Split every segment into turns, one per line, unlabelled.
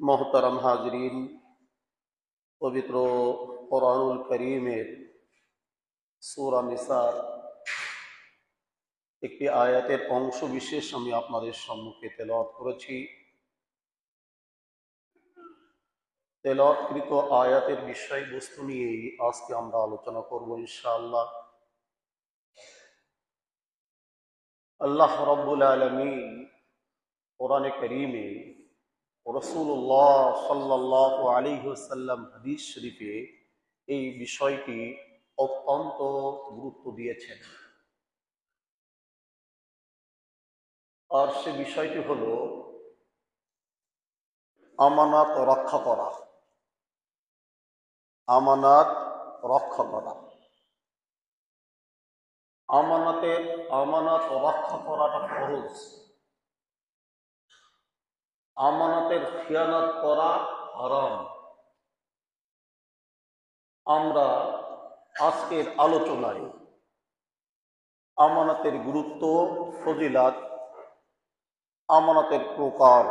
मोहतरम हाजरीन, पवित्र कुरानुल करीमेर सूरा निसार একটি আয়াতের অংশ বিশেষ আমি আপনাদের সম্মুখে তেলাওয়াত করেছি। তেলাওয়াতকৃত আয়াতের বিষয়বস্তু নিয়েই আজকে আমরা আলোচনা করব ইনশাআল্লাহ। আল্লাহ রাব্বুল আলামিন কোরআনে কারীমে রাসূলুল্লাহ সাল্লাল্লাহু আলাইহি ওয়াসাল্লাম হাদিস শরীফে এই বিষয়টি অত্যন্ত গুরুত্ব দিয়েছেন। আর সে বিষয়টি হলো আমানত রক্ষা করা। আমানত রক্ষা করা, আমানত রক্ষা করাটা ফরজ। আমানতের খিয়ানত করা হারাম। আমরা আজকের আলোচনায় আমানতের গুরুত্ব, ফজিলাত, আমানতের প্রকার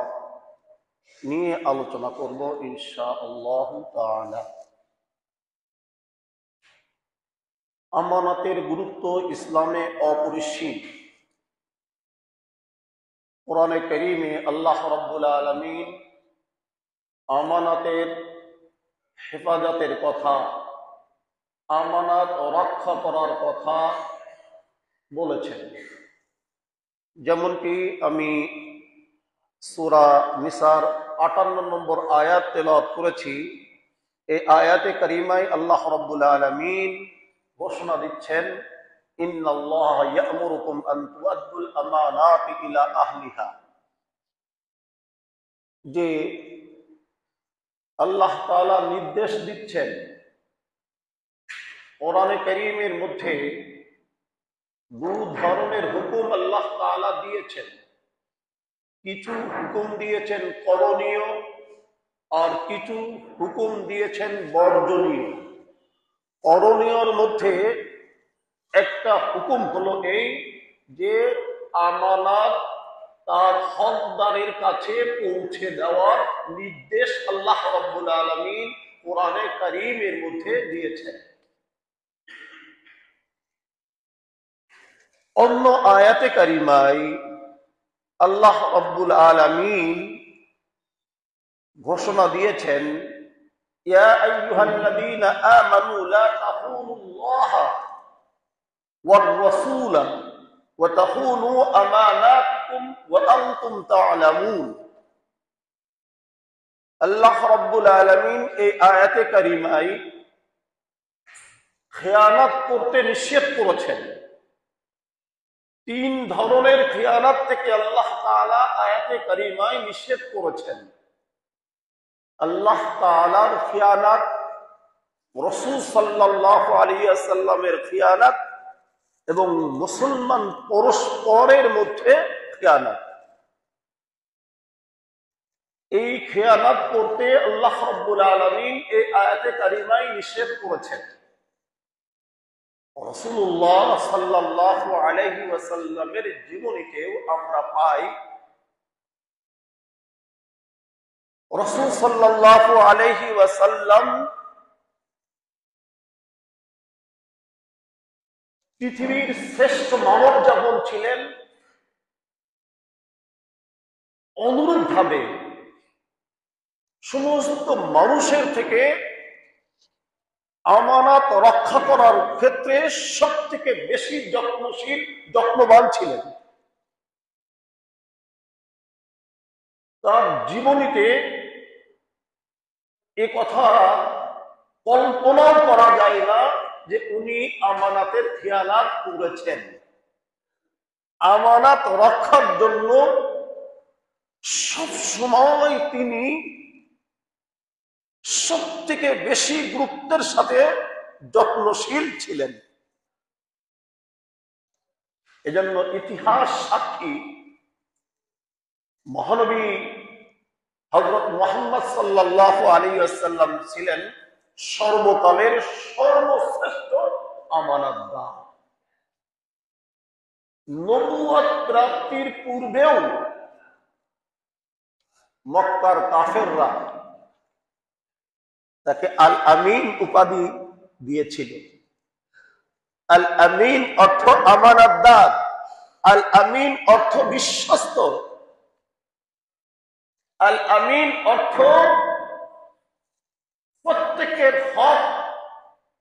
নিয়ে আলোচনা করব ইনশাআল্লাহ তাআলা। আমানতের গুরুত্ব ইসলামে অপরিসীম। কোরআনে কারীমে আল্লাহ রাব্বুল আলামিন আমানতের হেফাজতের কথা, আমানত রক্ষা করার কথা বলেছেন। যেমনটি আমি সূরা নিসার 58 নম্বর আয়াত তেলাওয়াত করেছি। এই আয়াতে কারিমায় আল্লাহ রাব্বুল আলামিন ঘোষণা দিচ্ছেন, ইন্নাল্লাহা ইয়া'মুরুকুম আন তুআদ্দুল আমানাতি ইলা আহলিহা, যে আল্লাহ তাআলা নির্দেশ দিচ্ছেন। কোরআনে কারীমের মধ্যে দু ধরনের হুকুম আল্লাহ তাআলা দিয়েছেন। কিছু হুকুম দিয়েছেন করণীয়, আর কিছু হুকুম দিয়েছেন বর্জনীয়। করণীয়র মধ্যে একটা হুকুম হলো এই যে আমানত তার হকদারের কাছে পৌঁছে দেওয়ার নির্দেশ আল্লাহ রাব্বুল আলামিন কোরআনে কারীমের মধ্যে দিয়েছেন। অন্য আয়াতে কারিমায় আল্লাহ রাব্বুল আলামিন ঘোষণা দিয়েছেন, ইয়া আইয়ুহাল্লাযীনা আমানু লা তাখুনুল্লাহা ওয়ার রাসূলা ওয়া তাখুনু আমানাতিকুম ওয়া আনতুম তা'লামুন। আল্লাহ রাব্বুল আলামিন এই আয়াতে কারিমায় খেয়ানত করতে নিষেধ করেছেন। তিন ধরনের খেয়ানত থেকে আল্লাহ তাআলা আয়াতে কারিমায় নিষেধ করেছেন। আল্লাহ তাআলার খেয়ানত, রাসূল সাল্লাল্লাহু আলাইহি ওয়াসাল্লামের খেয়ানত এবং মুসলমান পরস্পরের মধ্যে খেয়ানত। এই খেয়ানত করতে আল্লাহ রাব্বুল আলামিন এই আয়াতে কারিমায় নিষেধ করেছেন। রাসূলুল্লাহ সাল্লাল্লাহু আলাইহি ওয়াসাল্লামের জীবনীতেও আমরা পাই, রাসূল সাল্লাল্লাহু আলাইহি ওয়াসাল্লাম পৃথিবীর শ্রেষ্ঠ মানব যখন ছিলেন, অনুরূপভাবে সমস্ত মানুষের থেকে আমানত রক্ষা করার ক্ষেত্রে সব থেকে বেশি যত্নশীল, যত্নবান ছিলেন। তার জীবনীতে এ কথা কল্পনাও করা যায় না যে উনি আমানতের খেয়ানত করেছেন। আমানত রক্ষার জন্য সব সময় তিনি সব থেকে বেশি গুরুত্বের সাথে যত্নশীল ছিলেন। এজন্য ইতিহাস সাক্ষী, মহানবী হযরত মুহাম্মদ সাল্লাল্লাহু আলাইহি ওয়াসাল্লাম ছিলেন সর্বকালের সর্বশ্রেষ্ঠ আমানতদার। নবুয়ত প্রাপ্তির পূর্বেও মক্কার কাফেররা তাকে আল আমিন উপাধি দিয়েছিল। আল আমিন অর্থ আমানতদার, আল আমিন অর্থ বিশ্বস্ত, আল আমিন অর্থ প্রত্যেকের হক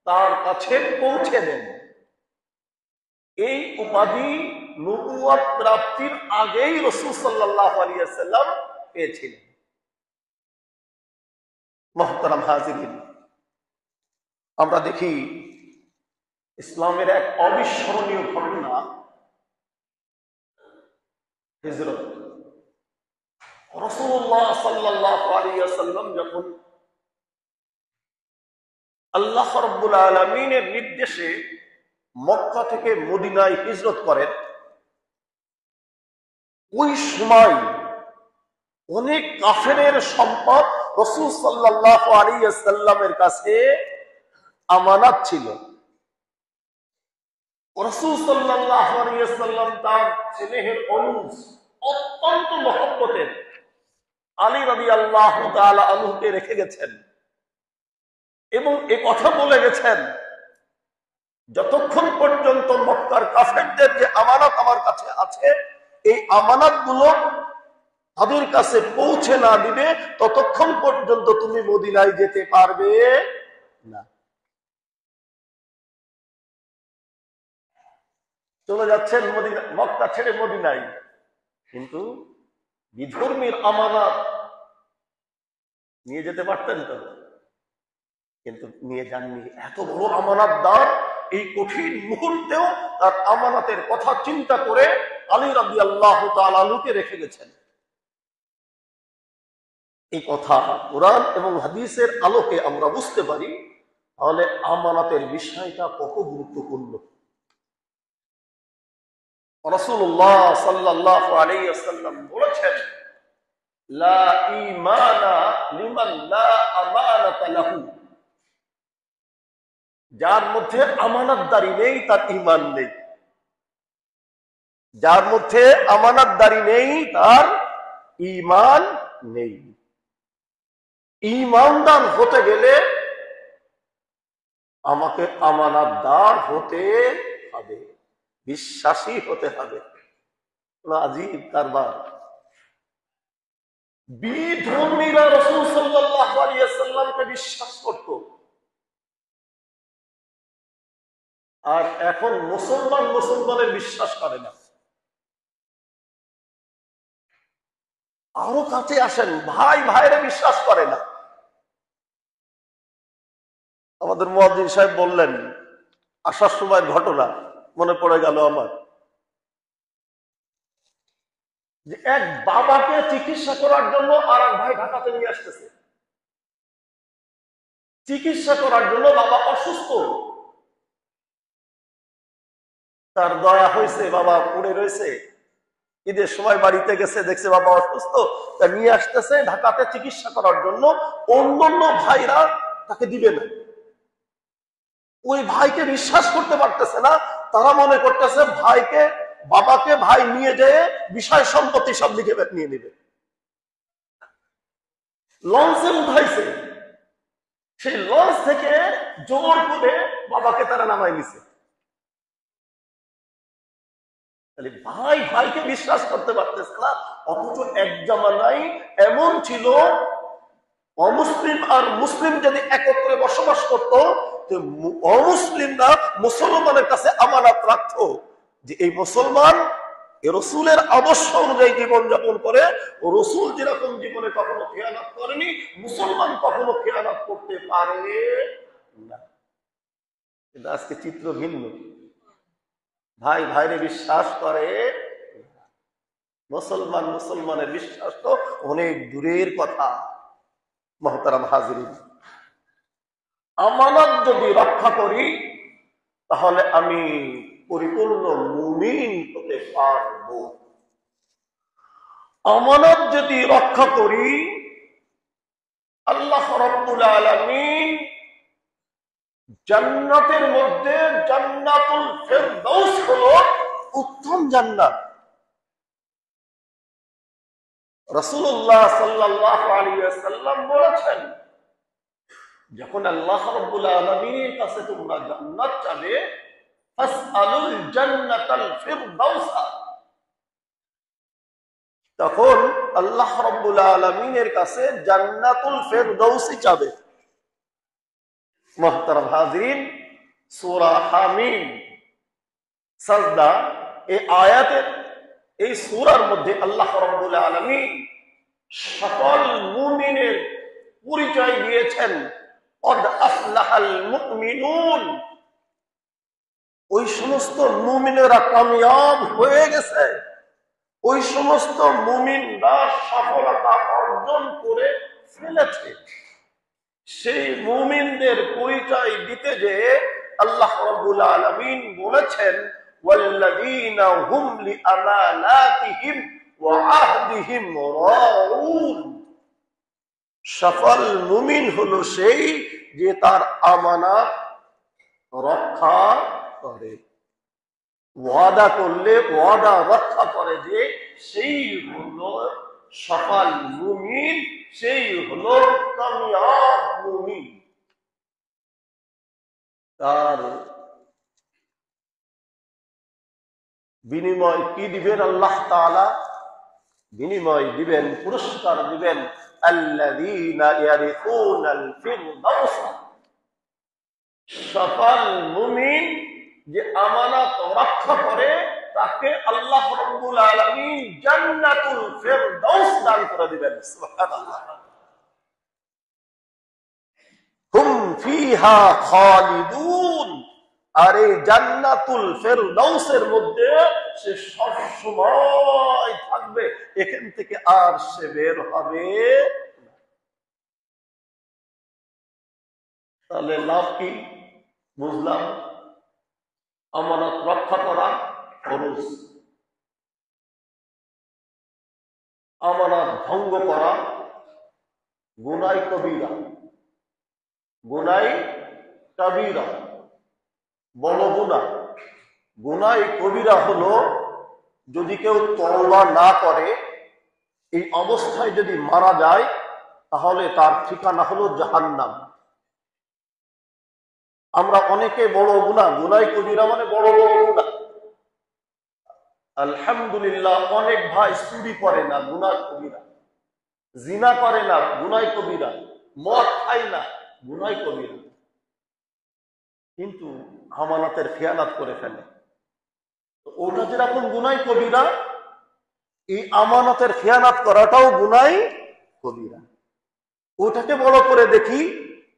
তার কাছে পৌঁছে দেন। এই উপাধি নবুয়ত প্রাপ্তির আগেই রাসূল সাল্লাল্লাহু আলাইহি ওয়াসাল্লাম পেয়েছিলেন। মুহতারাম হাজিরিন, আমরা দেখি ইসলামের এক অবিস্মরণীয় ঘটনা হিজরত। রাসূলুল্লাহ সাল্লাল্লাহু আলাইহি ওয়াসাল্লাম যখন আল্লাহ রাব্বুল আলামিনের নির্দেশে মক্কা থেকে মদিনায় হিজরত করেন, ওই সময় অনেক কাফেরের সম্পদ রাসূল সাল্লাল্লাহু আলাইহি ওয়াসাল্লামের কাছে আমানত ছিল। রাসূল সাল্লাল্লাহু আলাইহি ওয়াসাল্লাম তার স্নেহের অনুজ, অত্যন্ত মহব্বতের আলী রাদিয়াল্লাহু তাআলা আনহুকে রেখে গেছেন এবং এ কথা বলে গেছেন, যতক্ষণ পর্যন্ত মক্কার কাফেরদের যে আমানত আমার কাছে আছে, এই আমানত গুলো তাদের কাছে পৌঁছে না দিবে ততক্ষণ পর্যন্ত তুমি মদিনায় যেতে পারবে না। চলে যাচ্ছেন মদিনা, মক্কা ছেড়ে মদিনায়, কিন্তু বিধর্মীর আমানত নিয়ে যেতে পারতেন তো, কিন্তু নিয়ে যাননি। এত বড় আমানতদার এই কঠিন মুহূর্তেও তার আমানতের কথা চিন্তা করে আলী রাদিয়াল্লাহু তাআলা আনহুকে রেখে গেছেন। এই কথা কোরআন এবং হাদিসের আলোকে আমরা বুঝতে পারি, তাহলে আমানতের বিষয়টা কত গুরুত্বপূর্ণ। রাসূলুল্লাহ সাল্লাল্লাহু আলাইহি ওয়াসাল্লাম বলেছেন, লা ঈমানা লিমান লা আমানাতা লাহু। যার মধ্যে আমানতদারি নেই তার ঈমান নেই, যার মধ্যে আমানতদারি নেই তার ঈমান নেই। ঈমানদার হতে গেলে আমাকে আমানতদার হতে হবে, বিশ্বাসী হতে হবে। আজীব কারবার। বিধর্মীরা রাসূল সাল্লাল্লাহু আলাইহি ওয়াসাল্লামকে বিশ্বাস করত, আর এখন মুসলমানের বিশ্বাস করে না। আরো কাছে আসেন, ভাই ভাইরে বিশ্বাস করে না। আমাদের মুয়াজ্জিন সাহেব বললেন, আসার সময় ঘটনা মনে পড়ে গেল আমার, যে এক বাবাকে চিকিৎসা করার জন্য আর এক ভাই ঢাকাতে নিয়ে আসতেছে। চিকিৎসা করার জন্য বাবা অসুস্থ, তার দয়া হয়েছে, বাবা পড়ে রয়েছে, ঈদের সময় বাড়িতে গেছে, দেখছে বাবা অসুস্থ, তা নিয়ে আসতেছে ঢাকাতে চিকিৎসা করার জন্য। অন্যান্য ভাইরা তাকে দিবে না, ওই ভাইকে বিশ্বাস করতে পারতেছে না। তারা মনে করতেছে বাবাকে ভাই নিয়ে যেয়ে বিষয় সম্পত্তি সব লিখে নিয়ে নেবে। লঞ্চে উঠাইছে, সেই লঞ্চ থেকে জোর করে বাবাকে তারা নামাই নিছে। ভাই ভাইকে বিশ্বাস করতে পারতেছে না। অথচ এক জামানায় এমন ছিল, অমুসলিম আর মুসলিম যদি একত্রে বসবাস করত, অমুসলিমরা মুসলমানের কাছে আমানত রাখত যে এই মুসলমান রসুলের আদর্শ অনুযায়ী জীবনযাপন করে, ও রসুল যেরকম জীবনে কখনো খেয়ানত করেনি, মুসলমান কখনো খেয়ানত করতে পারে না। কিন্তু আজকে চিত্র ভিন্ন, ভাই ভাইরে বিশ্বাস করে, মুসলমানের বিশ্বাস তো অনেক দূরের কথা। মুহতারাম হাজিরিন, আমানত যদি রক্ষা করি তাহলে আমি পরিপূর্ণ মুমিন হতে পারব। আমানত যদি রক্ষা করি, আল্লাহ রাব্বুল আলামিন জান্নাতের মধ্যে জান্নাতুল ফেরদাউস হলো উত্তম জান্নাত। রাসূলুল্লাহ সাল্লাল্লাহু আলাইহি ওয়াসাল্লাম বলেছেন, যখন আল্লাহ রাব্বুল আলামিনের কাছে তোমরা জান্নাত চাবে, ফাসআলুল জান্নাতাল ফিরদাউস, তখন আল্লাহ রাব্বুল আলামিনের কাছে জান্নাতুল ফিরদাউসই চাবে। মুহতারাম হাজিরিন, সূরা হামিম সাজদা এই আয়াতের এই সূরার মধ্যে আল্লাহ রাব্বুল আলামিন সকল মুমিনের পরিচয় দিয়েছেন। কদ আফলাহাল মুমিনুন, ওই সমস্ত মুমিনেরা কামিয়াব হয়ে গেছে, ওই সমস্ত মুমিনরা সফলতা অর্জন করে ফেলেছে। সেই মুমিনদের পরিচয় দিতে যে আল্লাহ রাব্বুল আলামিন বলেছেন, ওয়াল্লাযীনা হুম লিআমানাতিহিম ওয়া আহদিহিম রাউন, সফল মুমিন হলো সেই যে তার আমানত রক্ষা করে, ওয়াদা করলে ওয়াদা রক্ষা করে, যে সেই হলো সফল মুমিন, সেই হলো কামিয়াব মুমিন। তার বিনিময় কি দিবেন আল্লাহ তাআলা? বিনিময় দিবেন, পুরস্কার দিবেন, আল্লাযীনা ইয়ারিফুনাল ফিরদাউস, সফল মুমিন যে আমানত রক্ষা করে তাকে আল্লাহ রাব্বুল আলামিন জান্নাতুল ফিরদাউস দান করে দিবেন। সুবহানাল্লাহ। হুম ফিহা খালিদুন, আর এই জান্নাতুল ফিরদাউসের মধ্যে সে সব সময় থাকবে, এখান থেকে আর সে বের হবে না। তাহলে লাভ কি বুঝলাম? আমানত রক্ষা করা ফরজ, আমানত ভঙ্গ করা গুনাহ কবিরা, গুনাহ কবিরা বড় গুনাহ। গুনাহ কবিরা হলো যদি কেউ তওবা না করে, এই অবস্থায় যদি মারা যায়, তাহলে তার ঠিকানা হলো জাহান্নাম। আমরা অনেকে বড় গুনাহ, গুনাহ কবিরা মানে বড় বড় গুনাহ। আলহামদুলিল্লাহ, অনেক ভাই চুরি করে না, গুনাহ কবিরা। জিনা করে না, গুনাহ কবিরা। মদ খায় না, গুনাহ কবিরা। কিন্তু আমানতের খেয়ানত করে ফেলে, ওটা যেরকম গুনাহ কবিরা, এই আমানতের খেয়ানত করাটাও গুনাহ কবিরা। ওটাকে বড় করে দেখি,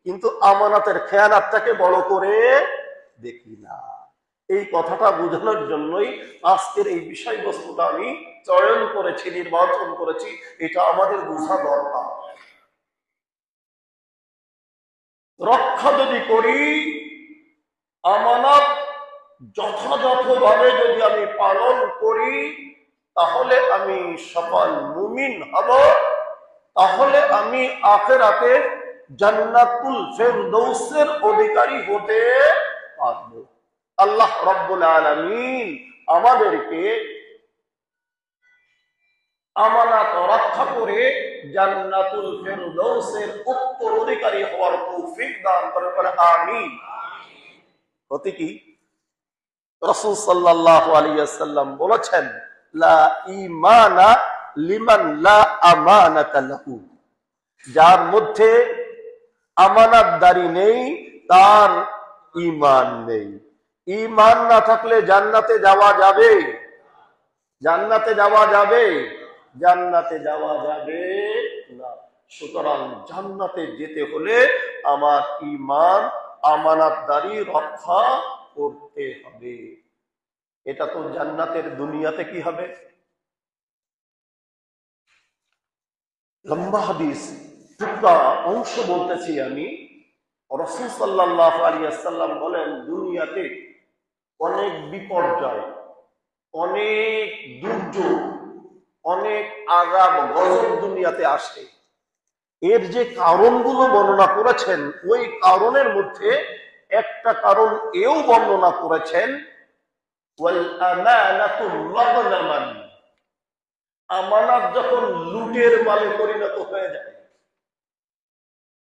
কিন্তু আমানতের খেয়ানতটাকে বড় করে দেখি না। এই কথাটা বোঝানোর জন্যই আজকের এই বিষয়বস্তুটা আমি চয়ন করেছি, নির্বাচন করেছি। এটা আমাদের বোঝা দরকার। রক্ষা যদি করি, আমানত যথাযথভাবে যদি আমি পালন করি, তাহলে আমি সফল মুমিন হব, তাহলে আমি আখিরাতে জান্নাতুল ফিরদাউসের অধিকারী হতে পারব। আল্লাহ রাব্বুল আলামিন আমাদেরকে আমানত রক্ষা করে জান্নাতুল ফিরদাউসের উত্তরাধিকারী হওয়ার তৌফিক দান করেন, বলে আমিন। হতে কি রাসূল সাল্লাল্লাহু আলাইহি ওয়াসাল্লাম বলেছেন, লা ঈমানা লিমান লা আমানাতা লাহু, যার মধ্যে আমানতদারি নেই তার ঈমান নেই। ঈমান না থাকলে জান্নাতে যাওয়া যাবে? জান্নাতে যাওয়া যাবে? জান্নাতে যাওয়া যাবে না। সুতরাং জান্নাতে যেতে হলে আমার ঈমান, আমানতদারি রক্ষা করতে হবে। এটা তো জান্নাতের দুনিয়াতে কি হবে? লম্বা হাদিস, টুকরা অংশ বলতেছি আমি। রাসূল সাল্লাল্লাহু আলাইহি ওয়াসাল্লাম বলেন, দুনিয়াতে অনেক বিপর্যয়, অনেক দুর্যোগ, অনেক আযাব গজব দুনিয়াতে আসে। এর যে কারণগুলো বর্ণনা করেছেন, ওই কারণের মধ্যে একটা কারণ এও বর্ণনা করেছেন, ওয়াল আমানাতু মাগনামান, আমানত যখন লুটের মালে পরিণত হয়ে যায়,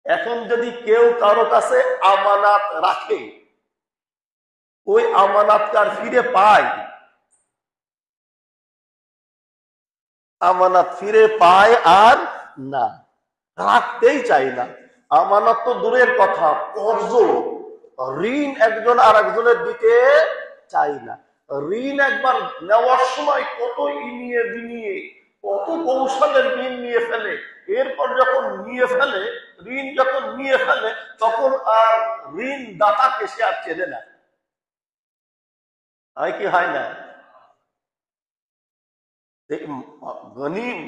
এখন যদি কেউ কারো কাছে আমানত রাখে, ওই আমানত তার ফিরে পায়, আমানত ফিরে পায় আর না, রাখতেই চাই না। আমানত তো দূরের কথা, কর্জ, ঋণ একজন আর একজনের দিতে চাই না। ঋণ একবার নেওয়ার সময় কত ইনিয়ে বিনিয়ে, কত কৌশলের ঋণ নিয়ে ফেলে, এরপর যখন নিয়ে ফেলে, ঋণ যখন নিয়ে ফেলে, তখন আর ঋণ দাতাকে সে আর চেনে না। হয় কি হয় না? গনিম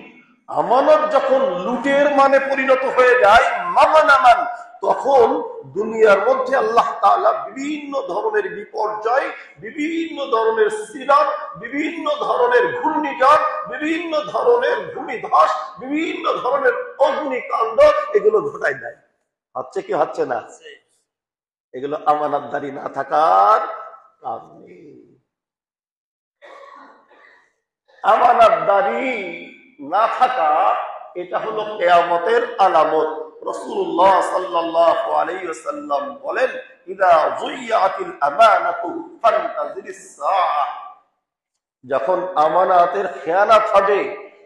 আমানত যখন লুটের মানে পরিণত হয়ে যায়, মামানামান, তখন দুনিয়ার মধ্যে আল্লাহ তাআলা বিভিন্ন ধরনের বিপর্যয়, বিভিন্ন ধরনের সিরাত, বিভিন্ন ধরনের ঘূর্ণিঝড়, বিভিন্ন ধরনের ভূমিধস, বিভিন্ন ধরনের অগ্নিকাণ্ড এগুলো ঘটায় দেয়। হচ্ছে কি হচ্ছে না? এগুলো আমানতদারি না থাকার কারণে। আমানতদারি না থাকা, এটা হলো কিয়ামতের আলামত। রাসূলুল্লাহ সাল্লাল্লাহু আলাইহি ওয়াসাল্লাম বলেন, ইযা যুইয়াতিল আমানাতু ফান্তাজিরিস সাআহ, যখন আমানাতের খেয়ানত হবে,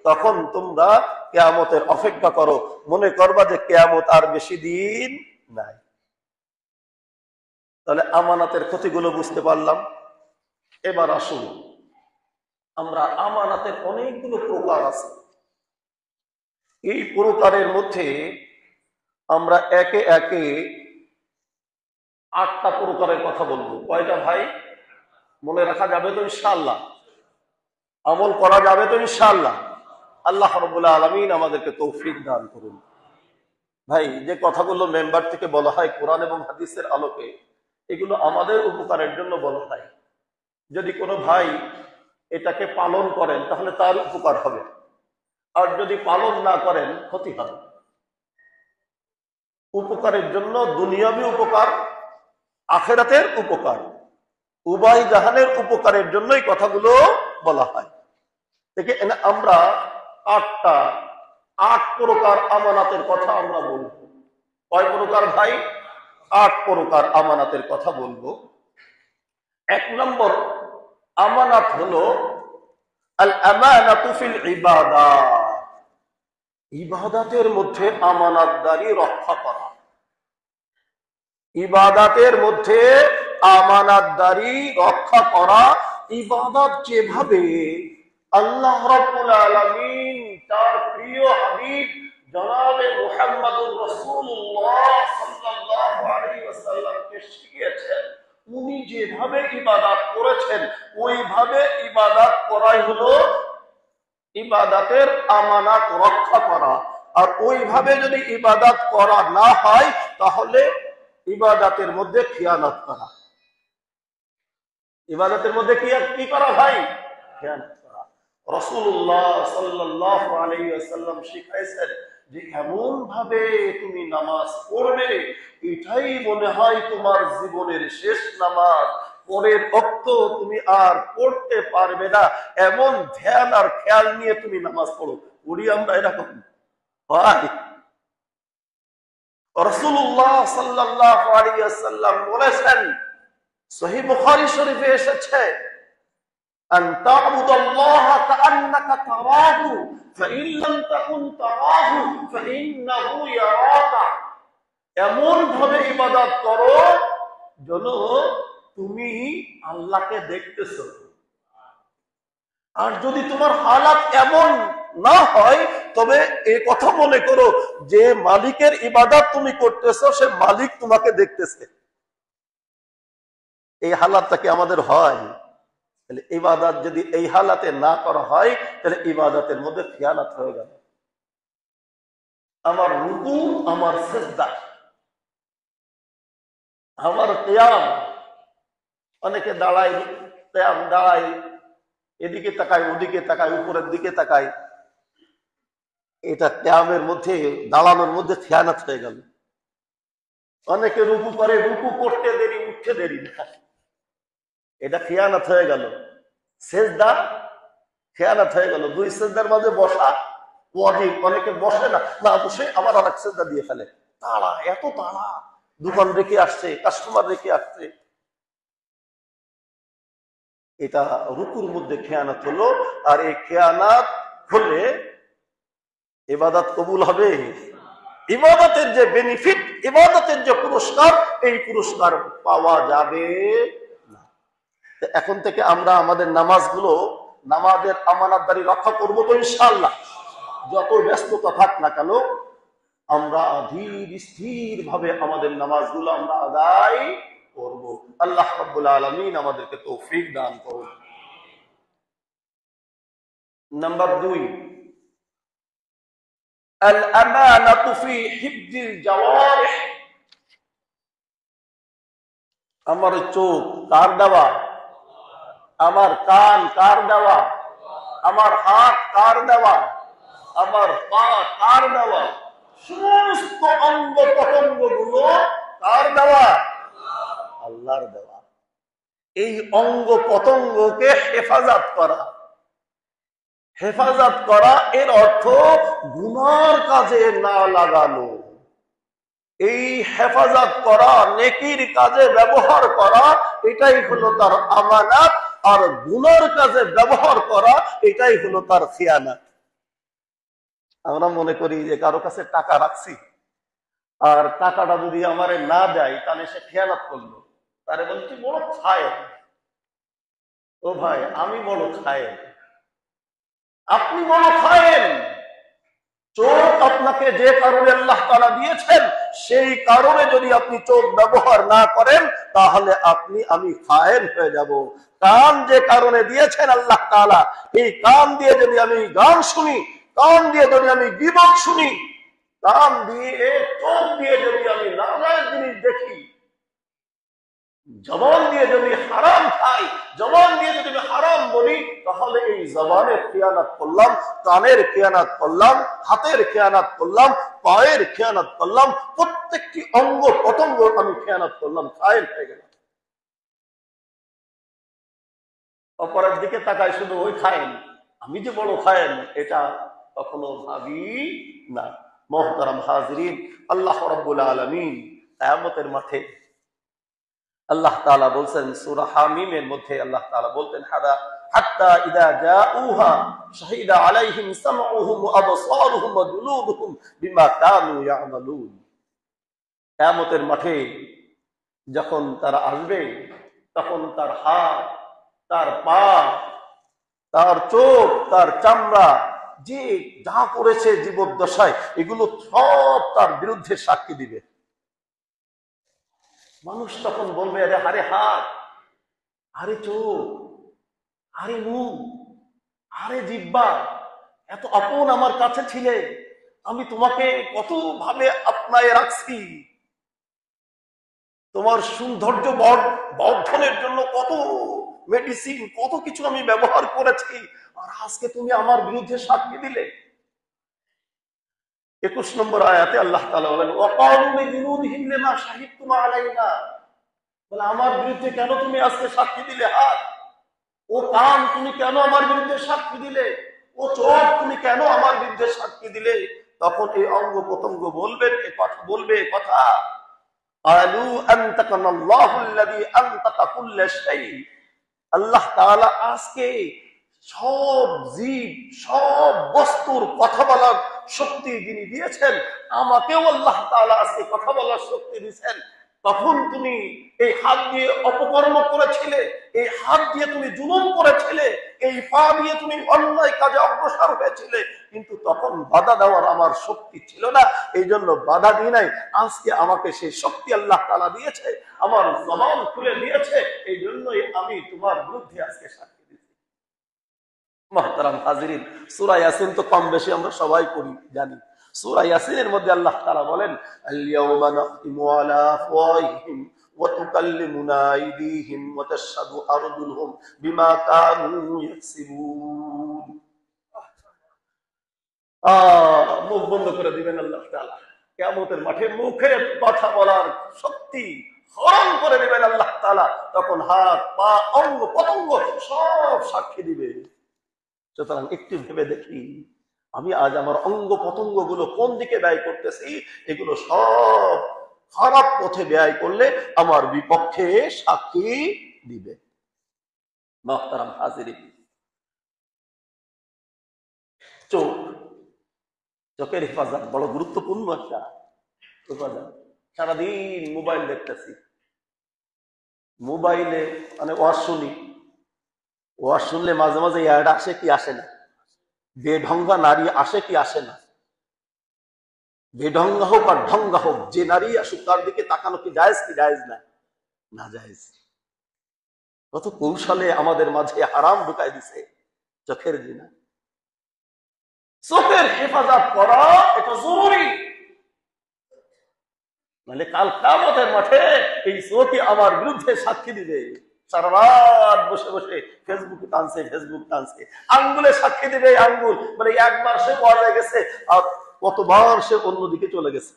তখন তোমরা কিয়ামতের অপেক্ষা করো। মনে করবা যে কিয়ামত আর বেশি দিন নাই। তাহলে আমানাতের ক্ষতিগুলো বুঝতে পারলাম। এবার আসুন, আমরা আমানাতের অনেকগুলো প্রকার আছে। এই প্রকারের মধ্যে আমরা একে একে 8টা প্রকারের কথা বলবো। কয়টা ভাই? মনে রাখা যাবে তো ইনশাআল্লাহ? আমল করা যাবে তো ইনশাআল্লাহ? আল্লাহ রাব্বুল আলামিন আমাদেরকে তৌফিক দান করুন। ভাই, যে কথাগুলো মেম্বার থেকে বলা হয় কোরআন এবং হাদিসের আলোকে, এগুলো আমাদের উপকারের জন্য বলা হয়। যদি কোনো ভাই এটাকে পালন করেন তাহলে তার উপকার হবে, আর যদি পালন না করেন ক্ষতি হবে। উপকারের জন্য দুনিয়াবী উপকার, আখিরাতের উপকার, উভয় জাহানের উপকারের জন্যই কথাগুলো বলা হয়। দেখে আমরা 8 প্রকার আমানাতের কথা আমরা বলবো। কয় প্রকার ভাই? 8 প্রকার আমানাতের কথা বলবো। 1 নম্বর আমানাত হলো আল আমানাতু ফিল ইবাদাত, ইবাদতের মধ্যে আমানতদারি রক্ষা করা। ইবাদতের মধ্যে আমানতদারি রক্ষা করা। ইবাদত যেভাবে আল্লাহ রাব্বুল আলামিন তার প্রিয় হাবিব জনাবে মুহাম্মদুর রাসূলুল্লাহ সাল্লাল্লাহু আলাইহি ওয়াসাল্লামকে শিখিয়েছেন, উনি যেভাবে ইবাদত করেছেন ওইভাবে ইবাদত করাই হলো ইবাদতের আমানত রক্ষা করা। আর ওইভাবে যদি ইবাদত করা না হয় তাহলে ইবাদতের মধ্যে খিয়ানত করা। ইবাদতের মধ্যে কি করা ভাই? খিয়ানত করা। রাসূলুল্লাহ সাল্লাল্লাহু আলাইহি ওয়াসাল্লাম শিখাইছেন যে এমন ভাবে তুমি নামাজ পড়বে, এটাই মনে হয় তোমার জীবনের শেষ নামাজ, পরের ওয়াক্ত তুমি আর পড়তে পারবে না, এমন ধ্যান আর খেয়াল নিয়ে তুমি নামাজ পড়ো। পড়ি আমরা এরকম ভাই? রাসূলুল্লাহ সাল্লাল্লাহু আলাইহি ওয়াসাল্লাম বলেছেন, সহিহ বুখারী শরীফে এসেছে, আন তা'বুদাল্লাহা কাআন্নাকা তারাহু ফাইন লাম তাকুন তারাহু ফাইন্নাহু ইয়ারাকা, এমন ভাবে ইবাদত করো যেন তুমি আল্লাহকে দেখতেছো। আর যদি তোমার হালাত এমন না হয় তবে এই কথা মনে করো যে মালিকের ইবাদত তুমি করতেছো, সে মালিক তোমাকে দেখতেছে। এই হালাতটা কি আমাদের হয়? তাহলে ইবাদত যদি এই হালাতে না করা হয় তাহলে ইবাদতের মধ্যে খিয়ানত হয়ে গেল। আমার রুকু, আমার সিজদা, আমার কিয়াম, অনেকে দাঁড়ায়, কিয়াম দাঁড়ায়, এদিকে তাকায়, ওদিকে তাকায়, উপরের দিকে তাকায়, এটা কিয়ামের মধ্যে, দাঁড়ানোর মধ্যে খিয়ানত হয়ে গেল। অনেকে রুকু করে, রুকু করতে দেরি, উঠতে দেরি না, এটা খিয়ানত হয়ে গেল। সেজদা, খেয়ানত হয়ে গেল। দুই সেজদার মাঝে বসা ওয়াজিব, অনেকে বসে না, না বসে আবার আর এক সেজদা দিয়ে ফেলে। তাড়া, এত তাড়া, দোকান রেখে আসছে, কাস্টমার রেখে আসছে। এটা রুকুর মধ্যে খেয়ানত হলো। আর এই খেয়ানত হলে ইবাদত কবুল হবে? ইবাদতের যে বেনিফিট, ইবাদতের যে পুরস্কার, এই পুরস্কার পাওয়া যাবে না। এখন থেকে আমরা আমাদের নামাজগুলো, নামাজের আমানতদারি রক্ষা করবো তো ইনশাআল্লাহ। যত ব্যস্ততা থাক না কেন, আমরা ধীর স্থির ভাবে আমাদের নামাজগুলো আমরা আদায় করব। আল্লাহ রাব্বুল আলামিন আমাদেরকে তৌফিক দান করুন। নাম্বার 2, আল আমানাতু ফি হিফজিল জাওয়ারিহ। আমার চোখ কার দেওয়া? আমার কান কার দেওয়া? আমার হাত কার দেওয়া? আমার পা কার দেওয়া? সমস্ত অঙ্গ প্রত্যঙ্গ গুলো কার দেওয়া? আল্লাহর দেওয়া। এই অঙ্গ প্রত্যঙ্গকে হেফাজত করা, হেফাজত করা এর অর্থ গুনার কাজে না লাগানো। এই হেফাজত করা, নেকির কাজে ব্যবহার করা, এটাই হলো তার আমানত। আর গুনার কাজে ব্যবহার করা, এটাই হলো তার খিয়ানত। আমরা মনে করি যে কারো কাছে টাকা রাখছি, আর টাকাটা যদি আমারে না দেয় তাহলে সে খেয়ানত করলো। তারে বলছি বড় খায়। ও ভাই, আমি বড় খায়, আপনি বড় খায়েন। চোখ আপনাকে যে কারণে আল্লাহ তাআলা দিয়েছেন, সেই কারণে যদি আপনি চোখ ব্যবহার না করেন, তাহলে আমি খায়েন হয়ে যাব। কান যে কারণে দিয়েছেন আল্লাহ তাআলা, এই কান দিয়ে যদি আমি গান শুনি, কান দিয়ে যদি আমি গীবত শুনি, কান দিয়ে, চোখ দিয়ে যদি আমি নাজায়েজ জিনিস দেখি, জবান দিয়ে যদি হারাম খাই, জবান দিয়ে যদি আমি হারাম বলি, তাহলে এই জবানের খেয়ানত করলাম, কানের খেয়ানত করলাম, হাতের খেয়ানত করলাম, পায়ের খেয়ানত করলাম, প্রত্যেকটি অঙ্গ প্রত্যঙ্গ আমি খেয়ানত করলাম, খায়ের হয়ে গেলাম। অপরের দিকে তাকায় শুধু ওই খায়েন, আমি যে বড় খায়েন এটা কখনো ভাবি না। মুহতারাম হাজিরিন, আল্লাহ রাব্বুল আলামিন কিয়ামতের মাঠে আল্লাহ তাআলা বলছেন সূরা হামিমের মধ্যে, আল্লাহ তাআলা বলতেন হাত্তা ইযা জাউহা শাহিদা আলাইহিম সামউহুম ওয়া আবসারুহুম ওয়া জুলুদুহুম বিমা কানু ইয়ামালুন। কিয়ামতের মাঠে যখন তারা আসবে, তখন তার হাত, তার পা, তার চোখ, তার চামড়া, যে যা করেছে জীবদ্দশায়, এগুলো সব তার বিরুদ্ধে সাক্ষী দিবে। মানুষ তখন বলবে, আরে হাত, আরে চোখ, আরে মুখ, আরে জিহ্বা, এত আপন আমার কাছে ছিলে, আমি তোমাকে কত ভাবে আপনায় রাখছি, তোমার সৌন্দর্য বর্ধনের জন্য কত মেডিসিন, কত কিছু আমি ব্যবহার করেছি, আর আজকে তুমি আমার বিরুদ্ধে সাক্ষী দিলে। 21 নম্বর আয়াতে আল্লাহ তাআলা বলেন, ওয়াকালু লিজুলুদিহিম লিমা শাহিদতুম আলাইনা, বলে আমার বিরুদ্ধে কেন তুমি আজকে সাক্ষী দিলে? হাত ও কান, তুমি কেন আমার বিরুদ্ধে সাক্ষী দিলে? ও চোখ, তুমি কেন আমার বিরুদ্ধে সাক্ষী দিলে? তখন এই অঙ্গ প্রত্যঙ্গ বলবেন এ কথা, বলবে এ কথা, আলু আনতাকানাল্লাহু আল্লাযী আনতাকা কুল্লা শাই। আল্লাহ তাআলা আজকে সব জীব, সব বস্তুর কথা বলার শক্তি যিনি দিয়েছেন, আমাকেও আল্লাহ তাআলা আজকে কথা বলার শক্তি দিয়েছেন। তখন তুমি এই হাত দিয়ে অপকর্ম করেছিলে, এই হাত দিয়ে তুমি জুলুম করেছিলে, এই পা দিয়ে তুমি অন্যায় কাজে অগ্রসর হয়েছিলে, কিন্তু তখন বাধা দেওয়ার আমার শক্তি ছিল না, এই জন্য বাধা দিই নাই। আজকে আমাকে সেই শক্তি আল্লাহ তাআলা দিয়েছে, আমার জবান খুলে দিয়েছে, এই জন্যই আমি তোমার বিরুদ্ধে আজকে সাক্ষী দিচ্ছি। মুহতারাম হাজিরিন, সূরা ইয়াসিন তো কম বেশি আমরা সবাই পড়ি, জানি। সূরা ইয়াসিনের মধ্যে আল্লাহ তাআলা বলেন, আল ইয়াউমা নাখতিমু আলা আফওয়াহিহিম ওয়া তুকাল্লিমুনা আইদিহিম ওয়া তাশহাদু আরজুলুহুম বিমা কানু ইয়াকসিবুন। মুখ বন্ধ করে দিবেন আল্লাহ তাআলা। কিয়ামতের মাঠে মুখে কথা বলার শক্তি হরণ করে দিবেন আল্লাহ তাআলা। তখন হাত, পা, অঙ্গ প্রত্যঙ্গ সব সাক্ষী দিবে। সুতরাং একটু ভেবে দেখি, আমি আজ আমার অঙ্গ প্রত্যঙ্গ গুলো কোন দিকে ব্যয় করতেছি। এগুলো সব খারাপ পথে ব্যয় করলে আমার বিপক্ষে সাক্ষী দিবে। মুহতারাম হাজিরিন, চোখ, চোখের হেফাজত বড় গুরুত্বপূর্ণ একটা হেফাজত। সারাদিন মোবাইল দেখতেছি, মোবাইলে মানে ওয়াজ শুনি, ওয়াজ শুনলে মাঝে মাঝে অ্যাড আসে কি আসে না, বেঢঙ্গা নারী আসে কি আসে না, বেঢঙ্গা হোক আর ঢঙ্গা হোক, যে নারী আসুক তার দিকে তাকানো কি জায়েজ কি জায়েজ না, না জায়েজ। কত কৌশলে আমাদের মাঝে হারাম ঢুকাই দিছে চোখের জিনা। চোখের হেফাজত করা এটা জরুরি, মানে কাল কিয়ামতের মাঠে এই চোখই আমার বিরুদ্ধে সাক্ষী দিবে। সারা রাত বসে বসে ফেসবুক টানছে, আঙ্গুলে সাক্ষী দিবে। আঙ্গুল মানে একবার সে ওয়াজে গেছে আর কতবার সে অন্যদিকে চলে গেছে,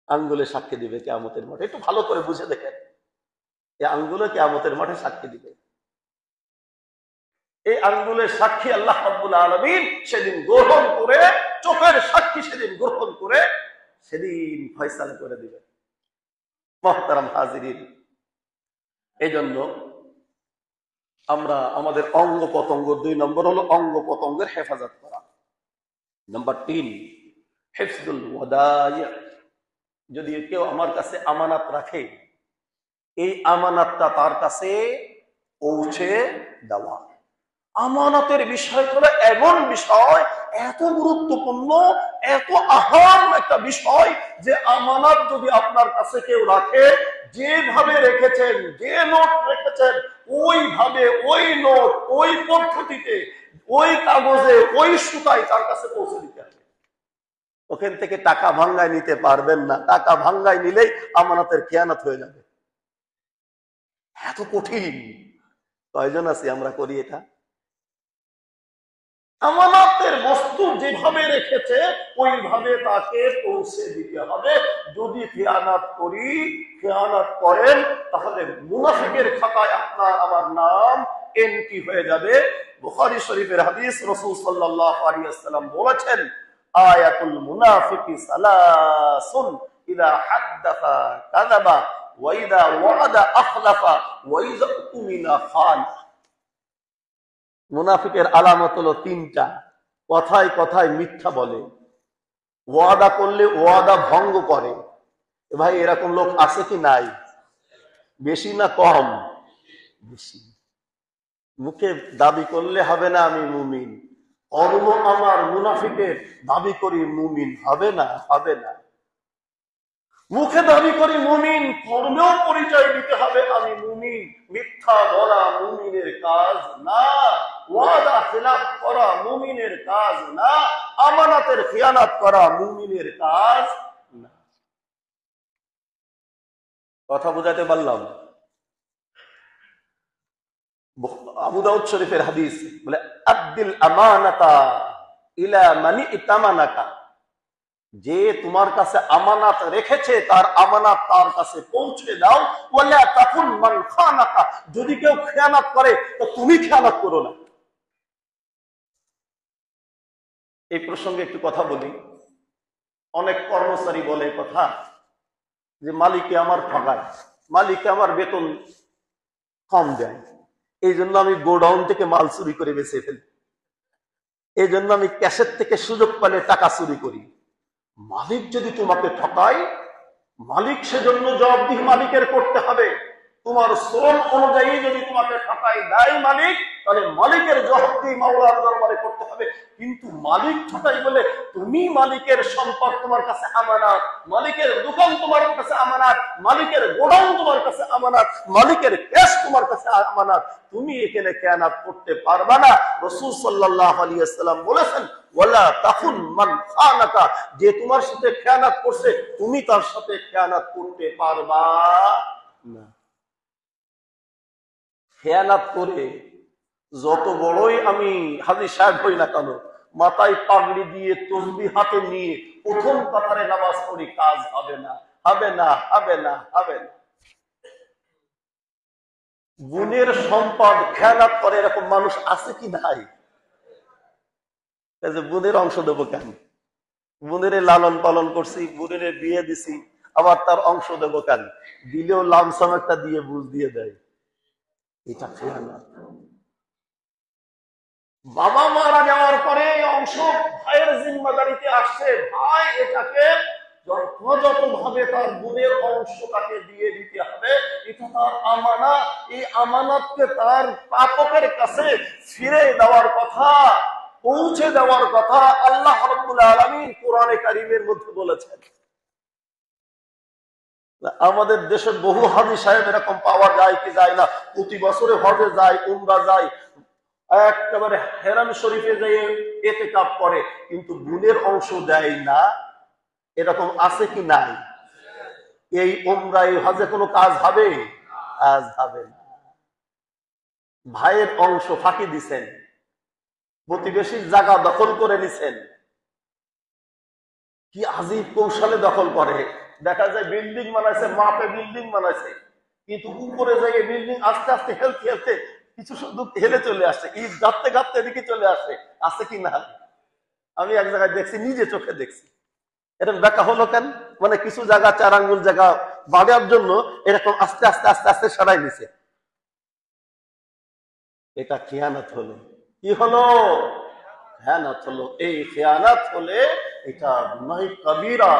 আঙ্গুলে সাক্ষী দিবে কিয়ামতের মাঠে। একটু ভালো করে বুঝে দেখেন, এই আঙ্গুলে কিয়ামতের মাঠে সাক্ষী দিবে। এই আঙ্গুলের সাক্ষী আল্লাহ রাব্বুল আলামিন সেদিন গ্রহণ করে, চোখের সাক্ষী সেদিন গ্রহণ করে সেদিন ফয়সালা করে দিবে। মুহতারাম হাজিরিন, এই জন্য আমরা আমাদের অঙ্গ পতঙ্গ, 2 নম্বর হলো অঙ্গ পতঙ্গের হেফাজত করা। নাম্বার 3 হিফজুল ওয়াদাই। যদি কেউ আমার কাছে আমানত রাখে, এই আমানতটা তার কাছে পৌঁছে দেওয়া। আমানতের বিষয় হলো এমন বিষয়, এত গুরুত্বপূর্ণ, এত আহাম একটা বিষয় যে আমানত যদি আপনার কাছে কেউ রাখে, যেভাবে রেখেছেন, যে নোট রেখেছেন ওইভাবে, ওই নোট, ওই পদ্ধতিতে, ওই কাগজে, ওই সুতায় তার কাছে পৌঁছে দিতে হবে। ওখান থেকে টাকা ভাঙ্গায় নিতে পারবেন না। টাকা ভাঙ্গায় নিলেই আমানতের খেয়ানত হয়ে যাবে। এত কঠিন। কয়জন আছি আমরা করি এটা? আমানতের বস্তু যেভাবে রেখেছে ওইভাবে তাকে পৌঁছে দিতে হবে। যদি খেয়ানত করি, খেয়ানত করেন, তাহলে মুনাফিকের খাতায় আপনার আমার নাম এন্ট্রি হয়ে যাবে। বুখারী শরীফের হাদিস, রাসূল সাল্লাল্লাহু আলাইহি ওয়াসাল্লাম বলেছেন, আয়াতুল মুনাফিকি সালাসুন, ইযা হাদ্দাসা কাযাবা ওয়া ইযা ওয়া'আদা আখলাফা ওয়া ইযা উমিনা খান। মুনাফিকের আলামত হলো 3টা। কথায় কথায় মিথ্যা বলে, ওয়াদা করলে ওয়াদা ভঙ্গ করে। ভাই এরকম লোক আছে কি নাই? বেশি না কম? বেশি। মুখে দাবি করলে হবে না আমি মুমিন, কর্ম আমার মুনাফিকের, দাবি করি মুমিন, হবে না, হবে না। মুখে দাবি করি মুমিন, কর্মেও পরিচয় দিতে হবে আমি মুমিন। মিথ্যা বলা মুমিনের কাজ না, ওয়াদা খিলাফ করা মুমিনের কাজ না, আমানতের খিয়ানত করা মুমিনের কাজ না। কথা বুঝাতে পারলাম? আবু দাউদ শরীফের হাদিস বলে, আদ্দিল আমানাতা ইলা মানি ইতামানাকা। যে তোমার কাছে আমানত রেখেছে তার আমানত তার কাছে পৌঁছে দাও। ওয়ালা তাকুন মান খানাকা। যদি কেউ খেয়ানত করে তো তুমি খেয়ানত করো না। এই প্রসঙ্গে একটু কথা বলি। অনেক কর্মচারী বলে কথা যে মালিকে আমার ঠকায়, মালিকে আমার বেতন কম দেয়, এই জন্য আমি গোডাউন থেকে মাল চুরি করে বেঁচে ফেলি, এই জন্য আমি ক্যাশের থেকে সুযোগ পেলে টাকা চুরি করি। মালিক যদি তোমাকে ঠকায়, মালিক সেজন্য জবাবদিহি মালিকের করতে হবে। তোমার শ্রম অনুযায়ী যদি তোমাকে ঠকায় দেয় মালিক, তাহলে মালিকের জবাবদিহি মাওলার দরবারে করতে হবে। কিন্তু মালিক ঠকাই বলে তুমি মালিকের সম্পদ তোমার কাছে আমানত, মালিকের দোকান তোমার কাছে আমানত, মালিকের গোডাউন তোমার কাছে আমানত, মালিকের ক্যাশ তোমার কাছে আমানত, তুমি এখানে খেয়ানত করতে পারবা না। রাসূল সাল্লাল্লাহু আলাইহি ওয়াসাল্লাম বলেছেন, ওয়ালা তাকুন মান খানাকা। যে তোমার সাথে খেয়ানত করছে তুমি তার সাথে খেয়ানত করতে পারবা না। খেয়ানত করে যত বড়ই আমি হাজী সাহেব হই না কেন, মাথায় পাগড়ি দিয়ে তসবিহ হাতে নিয়ে প্রথম কাতারে নামাজ পড়ি, কাজ হবে না, হবে না, হবে না, হবে না। গুণের সম্পদ খেয়ানত করে এরকম মানুষ আছে কি নাই? এই যে বোনের অংশ দেবো কেন? বোনের লালন পালন করছি, বোনের বিয়ে দিছি, আবার তার অংশ দেবো কেন? দিলেও লামসাম একটা দিয়ে বুঝ দিয়ে দেয়, এটা খেয়ানত। বাবা মারা যাওয়ার পরে অংশ ভাইয়ের জিম্মাদারিতে আসছে, ভাই এটাকে যথাযথ ভাবে তার বোনের অংশ তাকে দিয়ে দিতে হবে, এটা তার আমানত। এই আমানতকে তার প্রাপকের কাছে ফিরে দেওয়ার কথা, পৌঁছে দেওয়ার কথা আল্লাহ রাব্বুল আলামিন কোরআনে কারীমের মধ্যে বলেছেন। আমাদের দেশের বহু হাজী সাহেব এরকম পাওয়া যায় কি যায় না, প্রতি বছরে হজে যায়, উমরা যায়, একেবারে হেরাম শরীফে যেয়ে ইতিকাফ করে, কিন্তু বোনের অংশ দেয় না। এরকম আছে কি নাই? এই উমরা এই হজে কোনো কাজ হবে? কাজ হবে না। ভাইয়ের অংশ ফাঁকি দিছেন, প্রতিবেশীর জায়গা দখল করে নিছেন। কি আজীব কৌশলে দখল করে, দেখা যায় বিল্ডিং বানাইছে, মাপে বিল্ডিং বানাইছে, কিন্তু উপরে যাই বিল্ডিং আস্তে আস্তে হেলতে হেলতে কিছু শুধু হেলে চলে আসছে, ঈদ গাঁততে গাঁততে এদিকে চলে আসে। আছে কি না? আমি এক জায়গায় দেখছি, নিজে চোখে দেখছি। এরকম দেখা হলো কেন? মানে কিছু জায়গা 4 আঙ্গুল জায়গা বাড়ার জন্য এরকম আস্তে আস্তে আস্তে আস্তে সরাই নিছে। এটা খেয়ানত হলো। কি হলো? খেয়ানত হলো। এই খেয়ানত হলে এটা গুনাহ কবিরা,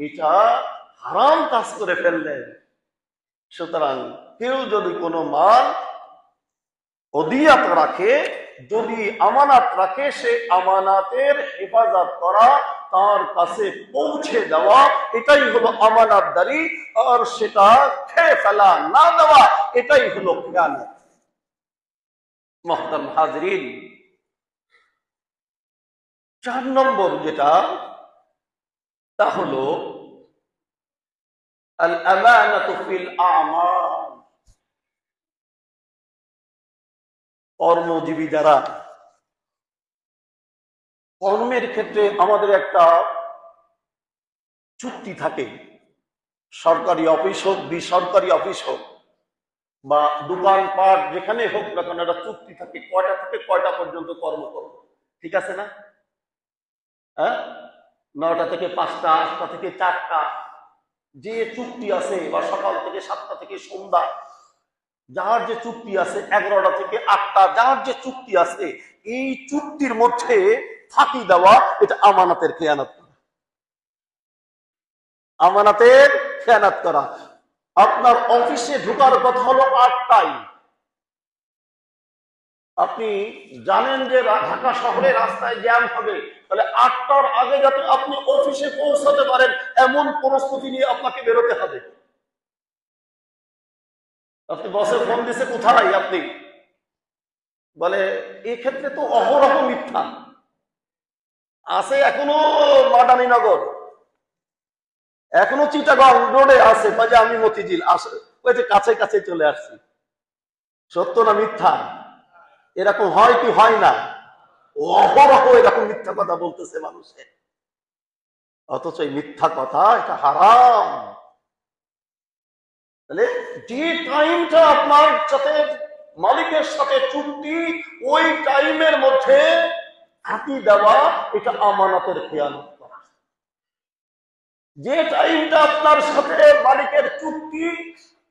এটা হারাম কাজ করে ফেললেন। সুতরাং কেউ যদি কোনো মাল ওদিয়াত রাখে, যদি আমানত রাখে, সে আমানাতের হেফাজত করা, তার কাছে পৌঁছে দেওয়া, এটাই হলো আমানতদারি। আর সেটা খেয়ে ফেলা, না দেওয়া, এটাই হলো খেয়ানত। মুহতারাম হাজরিন, 4 নম্বর যেটা, তা হলো আল আমানাতু ফিল আমাল। কর্মজীবী যারা, কর্মের ক্ষেত্রে আমাদের একটা চুক্তি থাকে, সরকারি অফিস হোক, বেসরকারি অফিস হোক, বা দোকানপাট যেখানে হোক না কেন, একটা চুক্তি থাকে কয়টা থেকে কয়টা পর্যন্ত কর্ম করব। ঠিক আছে না? হ্যাঁ, 9টা থেকে 5টা, 8টা থেকে 4টা, যে চুক্তি আছে, বা সকাল থেকে 7টা থেকে সন্ধ্যা, যার যে চুক্তি আছে, 11টা থেকে 8টা, যার যে চুক্তি আছে, এই চুক্তির মধ্যে ফাঁকি দেওয়া, এটা আমানতের খেয়ানত করা। আমানতের খেয়ানত করা। আপনার অফিসে ঢোকার কথা হলো 8টায়, আপনি জানেন যে ঢাকা শহরে রাস্তায় জ্যাম হবে, তাহলে 8টার আগে যাতে আপনি অফিসে পৌঁছাতে পারেন, এমন প্রস্তুতি নিয়ে আপনাকে বেরোতে হবে। আপনি বসে ফোন দিছে, কোথায় আপনি? বলে এই ক্ষেত্রে তো অহরহ মিথ্যা আছে। এখনো মাদানীনগর, এখনো চিটাগং রোডে আছে, যে আমি মতিঝিল আসে, ওই যে কাছে কাছে চলে আসছি। সত্য না মিথ্যা? এরকম হয় কি হয় না? অহরহ এরকম মিথ্যা কথা বলতেছে মানুষে, অথচ এই মিথ্যা কথা এটা হারাম। তাহলে যে টাইমটা আপনার সাথে মালিকের সাথে চুক্তি, ওই টাইমের মধ্যে ফাঁকি দেওয়া, এটা আমানতের খেয়ানত করা। যে টাইমটা আপনার সাথে মালিকের চুক্তি,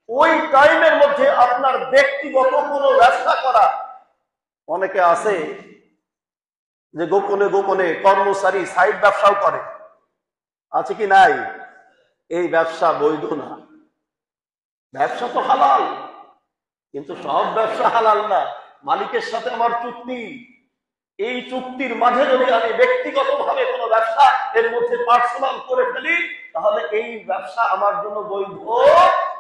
ওই টাইমের মধ্যে আপনার ব্যক্তিগত কোনো ব্যবসা করা। অনেকে আছে যে গোপনে গোপনে কর্মচারী সাইড ব্যবসাও করে, আছে কি নাই? এই ব্যবসা বৈধ না। ব্যবসা তো হালাল, কিন্তু সব ব্যবসা হালাল না। মালিকের সাথে আমার চুক্তি, এই চুক্তির মাঝে যদি আমি ব্যক্তিগতভাবে কোনো ব্যবসা এর মধ্যে পার্সোনাল করে ফেলি, তাহলে এই ব্যবসা আমার জন্য বৈধ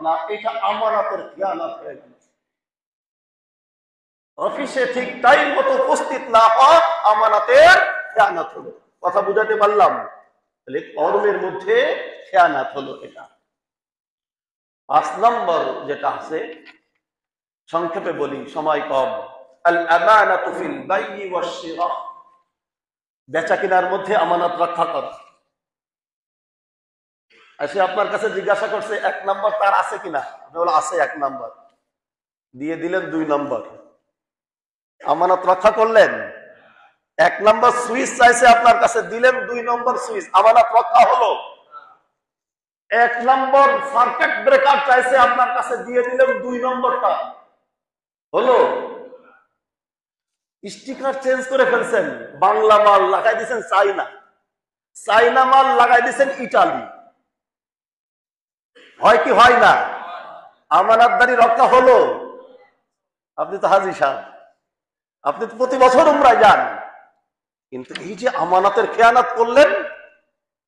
না, এটা আমানতের খেয়ানত হয়ে গেল। অফিসে ঠিক টাইম মতো উপস্থিত না হওয়া আমানতের খেয়ানত হলো। কথা বুঝাতে পারলাম? তাহলে কর্মের মধ্যে খেয়ানত হলো এটা। 5 নম্বর যেটা আছে, সংক্ষেপে বলি, সময় কম, আল আমানাতু ফিল বাইই ওয়াশ শিরা। বেচা কেনার মধ্যে আমানত রক্ষা করা। এসে আপনার কাছে জিজ্ঞাসা করছে 1 নম্বর তার আছে কিনা, আপনি বলে আছে 1 নম্বর, দিয়ে দিলেন 2 নম্বর, আমানত রক্ষা করলেন? এক নম্বর সুইচ চাইছে আপনার কাছে, দিলেন। 2 নম্বর সুইচ, আমানত রক্ষা হলো। 1 নম্বর সার্কিট ব্রেকার চাইছে আপনার কাছে, দিয়ে দিলেন। 2 নম্বরটা হলো। স্টিকার চেঞ্জ করে ফেলছেন, বাংলা মাল লাগাই দিয়েছেন চাইনা, চাইনা মাল লাগাই দিয়েছেন ইটালি। হয় কি হয় না? আমানতদারি রক্ষা হলো। আপনি তো হাজী সাহেব, আপনি তো প্রতি বছর উমরায় যান, কিন্তু এই যে আমানতের খেয়ানত করলেন,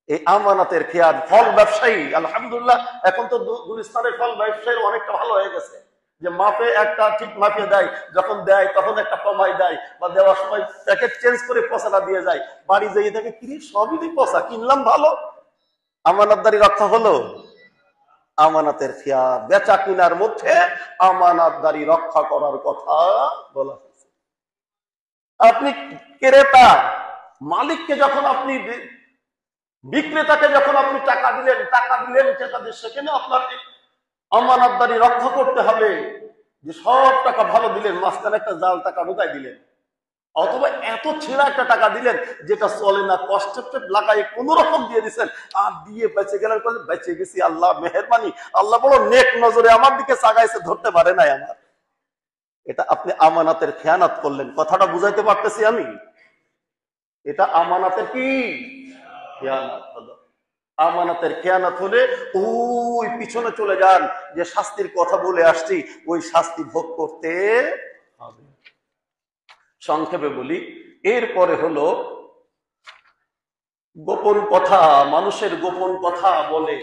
এই আমানতের খেয়াল। ফল ব্যবসায়ী আলহামদুলিল্লাহ এখন তো গুলিস্তানের ফল ব্যবসায়ী অনেকটা ভালো হয়ে গেছে, যে মাপে একটা ঠিক মাপে দেয়, যখন দেয় তখন একটা কমাই দেয়, বা দেওয়ার সময় প্যাকেট চেঞ্জ করে পয়সাটা দিয়ে যায়। বাড়ি যেয়ে দেখে কিনি সবই পয়সা, কিনলাম ভালো। আমানতদারি রক্ষা হলো। আমানতের খেয়াল, বেচা কিনার মধ্যে আমানতদারি রক্ষা করার কথা বলা হয়েছে। আপনি ক্রেতা, মালিককে যখন আপনি, বিক্রেতাকে যখন আপনি টাকা দিলেন ক্রেতাদের, সেখানে আপনার আমানতদারি রক্ষা করতে হবে, যে সব টাকা ভালো দিলেন, মাঝখানে একটা জাল টাকা ঢুকাই দিলেন, অথবা এত ছেঁড়া একটা টাকা দিলেন যেটা চলে না, কষ্টেপ লাগাই কোন রকম দিয়ে দিচ্ছেন, আর দিয়ে বেঁচে গেলেন, বেঁচে গেছি, আল্লাহ মেহেরবানি, আল্লাহ বড় নেক নজরে আমার দিকে চাগাইছে, ধরতে পারে নাই আমার। এটা আপনি আমানতের খেয়ানত করলেন। কথাটা বুঝাইতে পারতেছি আমি? এটা আমানতের কি খেয়ানত হলো। আমানতের খেয়ানত হলে ওই পিছনে চলে যান, যে শাস্তির কথা বলে আসছি, ওই শাস্তি ভোগ করতে হবে। সংক্ষেপে বলি, এরপরে হলো গোপন কথা। মানুষের গোপন কথা বলে,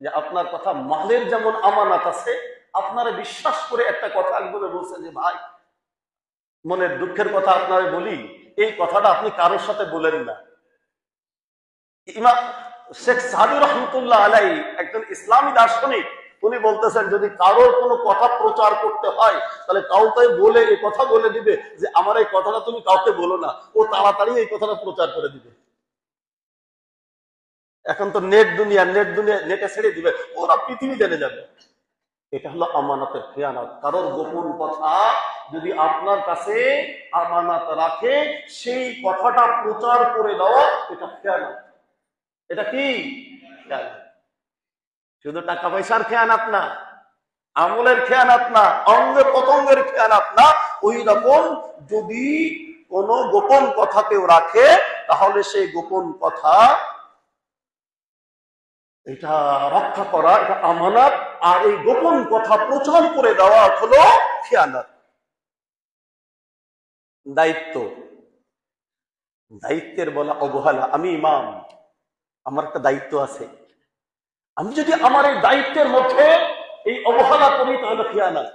যে আপনার কথা, মালের যেমন আমানত আছে, আপনারা বিশ্বাস করে একটা কথা বলে বলছেন যে ভাই মনের দুঃখের কথা আপনারা বলি, এই কথাটা আপনি কারোর সাথে বলেন না। ইমাম শেখ সাদি রহমতুল্লাহ আলাই, একজন ইসলামী দার্শনিক, উনি বলতেছেন যদি কারোর কোনো কথা প্রচার করতে হয়, তাহলে কাউকে বলে এই কথা বলে দিবে যে আমার এই কথাটা তুমি কাউকে বলো না, ও তাড়াতাড়ি এই কথাটা প্রচার করে দিবে। এখন তো নেট দুনিয়া, নেটে ছেড়ে দিবে, ওরা পৃথিবী জেনে যাবে। এটা হলো আমানতের খেয়ানত। কারোর গোপন কথা যদি আপনার কাছে আমানত রাখে, সেই কথাটা প্রচার করে দেওয়া, এটা খেয়ানত। এটা কি খেয়ানত? শুধু টাকা পয়সার খেয়ানত না, আমলের খেয়ানত না, অঙ্গে প্রত্যঙ্গের খেয়ানত না। ওই রকম যদি কোন গোপন কথা কেউ রাখে, তাহলে সেই গোপন কথা এটা রক্ষা করা, এটা আমানত। আর এই গোপন কথা প্রচার করে দেওয়া হলো খেয়ানত। দায়িত্ব, দায়িত্বের বলা অবহেলা। আমি ইমাম, আমার একটা দায়িত্ব আছে, আমি যদি আমার এই দায়িত্বের মধ্যে এই অবহেলা করি, তাহলে খেয়ানত।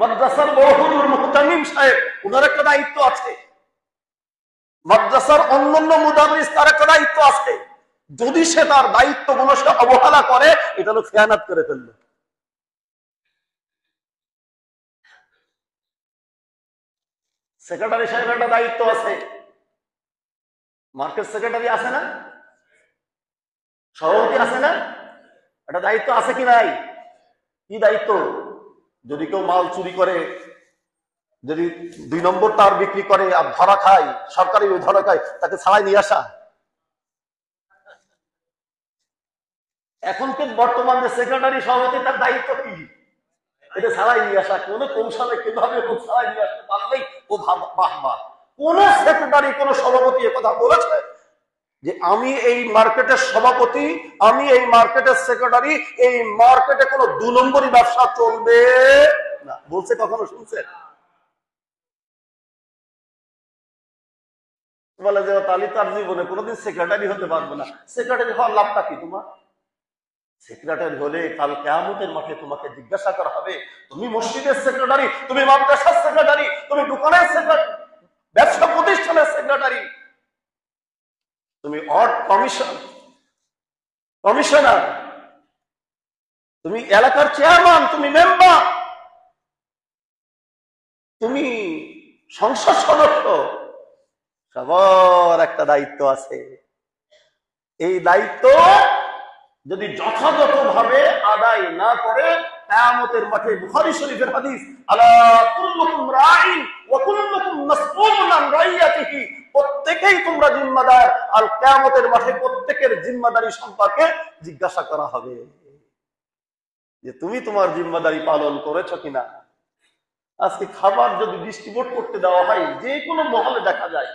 মাদ্রাসার বড় হুজুর মুহতামিম সাহেব, ওনার একটা দায়িত্ব আছে। মাদ্রাসার অন্যান্য মুদাররিস, তার একটা দায়িত্ব আছে। যদি সে তার দায়িত্বগুলো সে অবহেলা করে, এটা হলো খেয়ানত করে ফেললো। সেক্রেটারি সাহেবের একটা দায়িত্ব আছে, মার্কেট সেক্রেটারি আছে না, সভাপতি আছে না, একটা দায়িত্ব আছে কি নাই? কি দায়িত্ব? যদি কেউ মাল চুরি করে, যদি 2 নম্বর তার বিক্রি করে আর ধরা খায়, সরকারি ধরা খায়, তাকে ছাড়াই নিয়ে আসা। এখন কি বর্তমান যে সেক্রেটারি সভাপতি, তার দায়িত্ব কি? এটা ছাড়াই নিয়ে আসা। কোন কৌশলে কিভাবে ছাড়াই নিয়ে আসতে পারলেই ও বাহবা। কোন সেক্রেটারি, কোন সভাপতি কথা বলেছে যে আমি এই মার্কেটের সভাপতি, আমি এই মার্কেটের সেক্রেটারি, এই মার্কেটে কোনো 2 নম্বরই ব্যবসা চলবে না? বলছে কখনো শুনছেন? বলে যে তালি তার জীবনে কোনোদিন সেক্রেটারি হতে পারবে না। সেক্রেটারি হওয়ার লাভটা কি তোমার? সেক্রেটারি হলে কাল কিয়ামতের মাঠে তোমাকে জিজ্ঞাসা করা হবে, তুমি মসজিদের সেক্রেটারি, তুমি মাদ্রাসার সেক্রেটারি, তুমি দোকানের সেক্রেটারি, ব্যবসা প্রতিষ্ঠানের সেক্রেটারি, তুমি কমিশনার, তুমি এলাকার চেয়ারম্যান, তুমি মেম্বার, তুমি সংসদ সদস্য, সবার একটা দায়িত্ব আছে। এই দায়িত্ব যদি যথাযথভাবে আদায় না করে, কিয়ামতের মাঠে, বুখারী শরীফের হাদিস, আলা কুল্লুকুম রাঈন ওয়া কুল্লুকুম মাসউলুন আন রাইয়াতিহি, প্রত্যেকেই তোমরা জিম্মাদার, আর কিয়ামতের মাঠে প্রত্যেকের জিম্মাদারি সম্পর্কে জিজ্ঞাসা করা হবে যে তুমি তোমার জিম্মাদারি পালন করেছো কিনা। আজকে খাবার যদি ডিস্ট্রিবিউট করতে দেওয়া হয়, যে কোনো মহলে দেখা যায়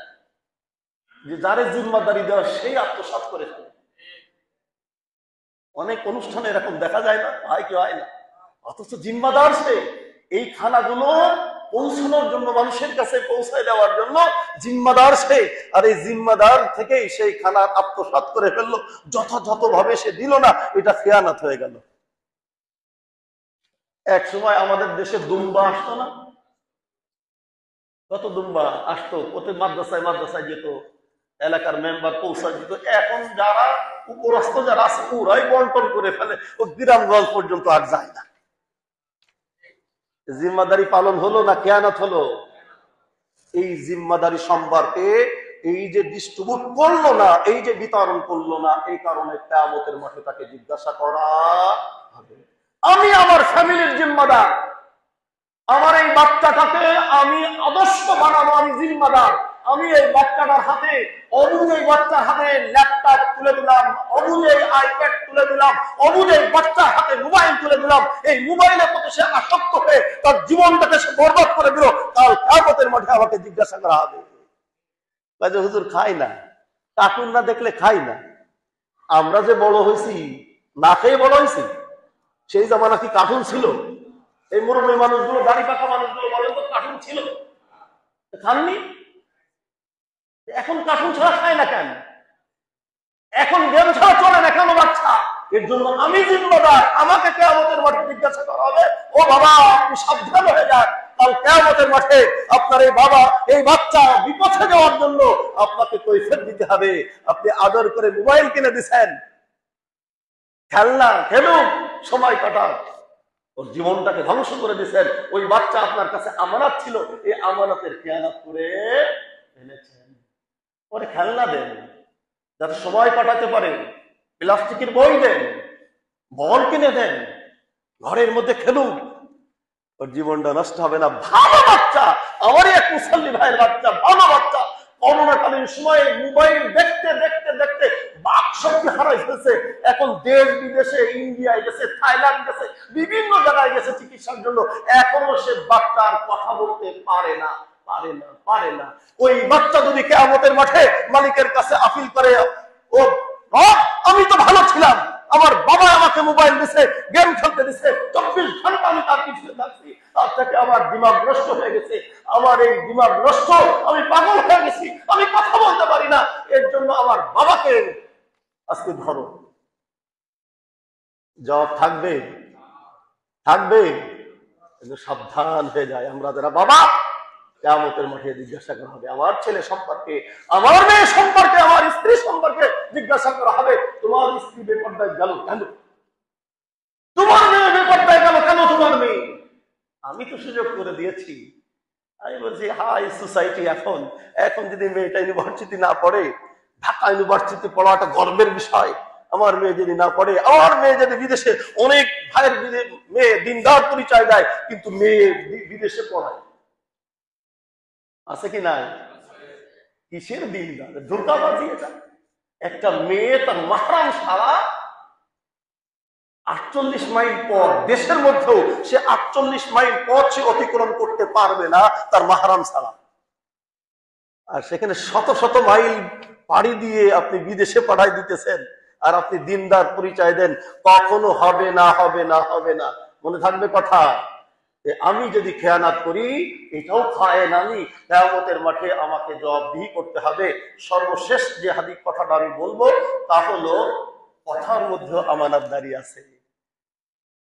যে যারে জিম্মাদারি দেওয়া সেই আত্মসাৎ করে ফেলে। অনেক অনুষ্ঠানে এরকম দেখা যায় না, হয় কি হয় না, অথচ জিম্মাদার সে। এই খানাগুলো পৌঁছানোর জন্য, মানুষের কাছে পৌঁছায় দেওয়ার জন্য জিম্মাদার সে, আর এই জিম্মাদার থেকেই সেই খানা আত্মসাৎ করে ফেললো, যথাযথভাবে সে দিল না, এটা খেয়ানত হয়ে গেল। এক সময় আমাদের দেশে দুম্বা আসতো না, কত দুম্বা আসতো, প্রত্যেক মাদ্রাসায় মাদ্রাসায় যেত, এলাকার মেম্বার পৌঁছা দিত। এখন যারা উপরস্থ যারা আছে ওরাই বন্টন করে ফেলে, ও গ্রামগঞ্জ পর্যন্ত আর যায় না। জিম্মাদারি পালন হলো না খেয়ানত হলো? এই জিম্মাদারি সম্পর্কে এই যে ডিস্ট্রিবিউট করলো না, এই যে বিতরণ করলো না, এই কারণে কিয়ামতের মাঠে তাকে জিজ্ঞাসা করা হবে। আমি আমার ফ্যামিলির জিম্মাদার, আমার এই বাচ্চাটাকে আমি আদর্শ বানাবো, আমি জিম্মাদার। আমি এই বাচ্চাটার হাতে, অবুঝ এই বাচ্চার হাতে ল্যাপটপ তুলে দিলাম, অবুঝ এই আইপ্যাড তুলে দিলাম, অবুঝ এই বাচ্চার হাতে মোবাইল তুলে দিলাম। এই মোবাইলের প্রতি সে আসক্ত হয়ে তার জীবনটাকে সে বরবাদ করে দিল। কাল কিয়ামতের মাঠে আমাকে জিজ্ঞাসা করা হবে। হুজুর খাই না, কার্টুন না দেখলে খাই না। আমরা যে বড় হয়েছি, না খেয়ে বড় হয়েছি, সেই জামানা কি কার্টুন ছিল? এই মুরব্বী মানুষগুলো, দাড়ি পাকা মানুষগুলো বলেন তো, কার্টুন ছিল? খাননি। এখন কার্টুন ছাড়া খায় না কেন? এখন গেম ছাড়া চলে না কেন বাচ্চা? এর জন্য আমি জিম্মাদার, আমাকে কিয়ামতের মাঠে জিজ্ঞাসা করা হবে। ও বাবা, আপনি সাবধান হয়ে যান, কাল কিয়ামতের মাঠে আপনার এই বাবা, এই বাচ্চা বিপথে যাওয়ার জন্য আপনাকে কৈফিয়ত দিতে হবে। আপনি আদর করে মোবাইল কিনে দিচ্ছেন, খেলনা খেলুক, সময় কাটান, ওর জীবনটাকে ধ্বংস করে দিচ্ছেন। ওই বাচ্চা আপনার কাছে আমানত ছিল, এই আমানতের খেয়ানত করে ফেলেছেন। ওরে খেলনা দেন যাতে সময় কাটাতে পারে, প্লাস্টিকের বই দেন, বল কিনে দেন, ঘরের মধ্যে খেলুক, ওর জীবনটা নষ্ট হবে না। ভালো বাচ্চা, আমারই এক মুসল্লি ভাইয়ের বাচ্চা, ভালো বাচ্চা, করোনাকালীন সময়ে মোবাইল দেখতে দেখতে দেখতে বাক শক্তি হারাই ফেলছে। এখন দেশ বিদেশে, ইন্ডিয়ায় গেছে, থাইল্যান্ড গেছে, বিভিন্ন জায়গায় গেছে চিকিৎসার জন্য। এখনো সে বাচ্চার কথা বলতে পারে না, পারে না, পারে না। ওই বাচ্চা যদি কিয়ামতের মাঠে মালিকের কাছে আপিল করে, ও আমি তো ভালো ছিলাম, আমার বাবা আমাকে মোবাইল দিছে, গেম খেলতে দিছে, 24 ঘন্টা আমি তার পিছনে থাকছি, তার থেকে আমার দিমাগ নষ্ট হয়ে গেছে, আমার এই দিমাগ নষ্ট, আমি পাগল হয়ে গেছি, আমি কথা বলতে পারি না, এর জন্য আমার বাবাকে আজকে ধরো। জবাব থাকবে? থাকবে? সাবধান হয়ে যায় আমরা যারা বাবা। কিয়ামতের মাঠে জিজ্ঞাসা করা হবে আমার ছেলে সম্পর্কে, আমার মেয়ে সম্পর্কে, আমার স্ত্রী সম্পর্কে জিজ্ঞাসা করা হবে। তোমার স্ত্রী বেপরদায় গেল কেন? তোমার মেয়ে বেপরদায় গেল কেন? তোমার মেয়ে, আমি তো সুযোগ করে দিয়েছি। আমি বলছি হাই সোসাইটি, এখন এখন যদি মেয়েটা ইউনিভার্সিটি না পড়ে, ঢাকা ইউনিভার্সিটি পড়াটা গর্বের বিষয়। আমার মেয়ে যদি না পড়ে, আমার মেয়ে যদি বিদেশে, অনেক ভাইয়ের মেয়ে দিনদার পরিচয় দেয়, কিন্তু মেয়ে বিদেশে পড়ায়, আছে কি নাই? কিসের দিনদার? ধোঁকাবাজি এটা। একটা মেয়ে তার মাহরাম ছাড়া 48 মাইল পথ, দেশের মধ্যেও সে 48 মাইল পথ সে অতিক্রম করতে পারবে না তার মাহরাম ছাড়া। আর সেখানে শত শত মাইল পাড়ি দিয়ে আপনি বিদেশে পাঠাই দিতেছেন, আর আপনি দিনদার পরিচয় দেন। কখনো হবে না, হবে না, হবে না। মনে থাকবে কথা, আমি যদি খেয়ানাত করি, এটাও খায় নানি, কিয়ামতের মাঠে আমাকে জবাবদিহি করতে হবে। সর্বশেষ যে হাদিস কথাটা আমি বলবো তা হলো, কথার মধ্যে আমানতদারি আছে।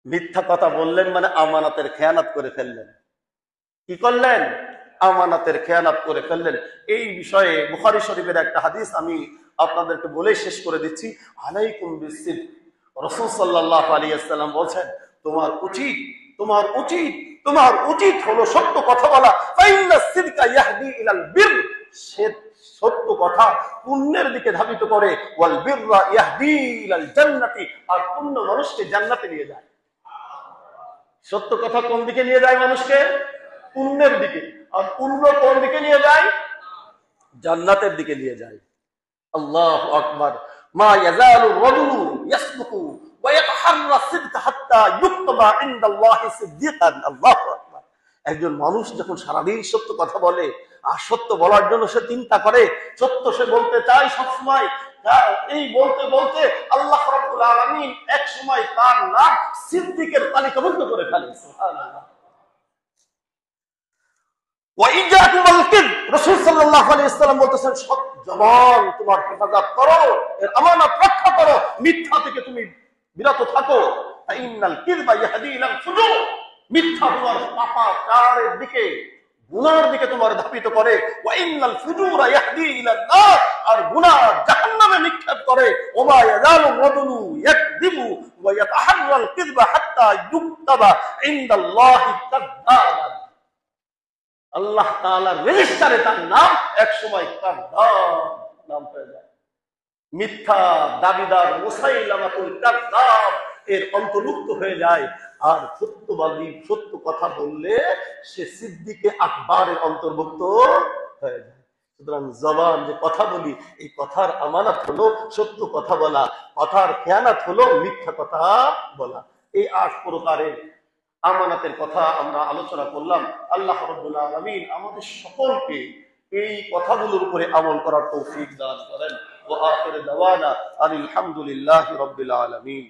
মিথ্যা কথা বললেন মানে আমানতের খেয়ানাত করে ফেললেন। কি করলেন? আমানতের খেয়ানাত করে ফেললেন। এই বিষয়ে বুখারী শরীফের একটা হাদিস আমি আপনাদেরকে বলে শেষ করে দিচ্ছি। আলাইকুম বিসিদক, রাসূল সাল্লাল্লাহু আলাইহি ওয়াসাল্লাম বলেন, তোমার উচিত, তোমার উচিত, তোমার উচিত হলো সত্য কথা বলা। ফাইন্নাস সিদকা ইয়াহদি ইলাল বির, সত্য কথা পুণ্যের দিকে ধাবিত করে। ওয়াল বিররা ইয়াহদি ইলাল জান্নাতি, আর পুণ্য মানুষকে জান্নাতে নিয়ে যায়। সত্য কথা কোন দিকে নিয়ে যায় মানুষকে? পুণ্যের দিকে। আর পুণ্য কোন দিকে নিয়ে যায়? জান্নাতের দিকে নিয়ে যায়। আল্লাহু আকবার। মা ইয়াজালু রাজুলু ইয়াসদুকু ওয়া ইয়াতাহাররা সিদকা হাত্তা ইউকতাবা ইনদাল্লাহি সিদ্দিকান। আল্লাহু আকবার। একজন মানুষ যখন সারাদিন সত্য কথা বলে, আর সত্য বলার জন্য সে চিন্তা করে, সত্য সে বলতে চায় সবসময়, এই বলতে বলতে আল্লাহ রাব্বুল আলামিন এক সময় তার নাম সিদ্দিকের তালিকাভুক্ত করে ফেলেন। সুবহানাল্লাহ। রাসূল সাল্লাল্লাহু আলাইহি ওয়াসাল্লাম বলতেছেন, জবান তোমার হেফাজত করো, এর আমানত রক্ষা করো, মিথ্যা থেকে তুমি বিরত থাকো। ইন্নাল কিযবা ইয়াহদি ইলাল ফুজুর, মিথ্যা তোমার পাপাচারের দিকে, গুনাহের দিকে তোমার ধাবিত করে। ওয়া ইন্নাল ফুজুরা ইয়াহদি ইলান নার, আর গুনাহ জাহান্নামে নিক্ষেপ করে। ওমা ইয়াজালু রাজুলু ইয়াকযিবু ওয়া ইয়াতাহাররাল কিযবা হাত্তা ইউকতাবা ইনদাল্লাহি কাযযাবান। আল্লাহ তাআলার রেজিস্টারে তার নাম একসময় কাযযাব নাম হয়ে যায়। মিথ্যা দাবিদার মুসাইলামাতুল কাযযাব এর অন্তর্ভুক্ত হয়ে যায়। আর সত্যবাদী, সত্য কথা বললে সে সিদ্দিকে আকবরের অন্তর্ভুক্ত হয়ে যায়। সুতরাং জবান যে কথা বলি, এই কথার আমানত হলো সত্য কথা বলা, কথার খেয়ানত হলো মিথ্যা কথা বলা। এই 8 প্রকারের আমানতের কথা আমরা আলোচনা করলাম। আল্লাহ রাব্বুল আলামিন আমাদের সকলকে এই কথাগুলোর উপরে আমল করার তৌফিক দান করেন। ওয়া আখিরু দাওয়ানা আলহামদুলিল্লাহি রাব্বিল আলামিন।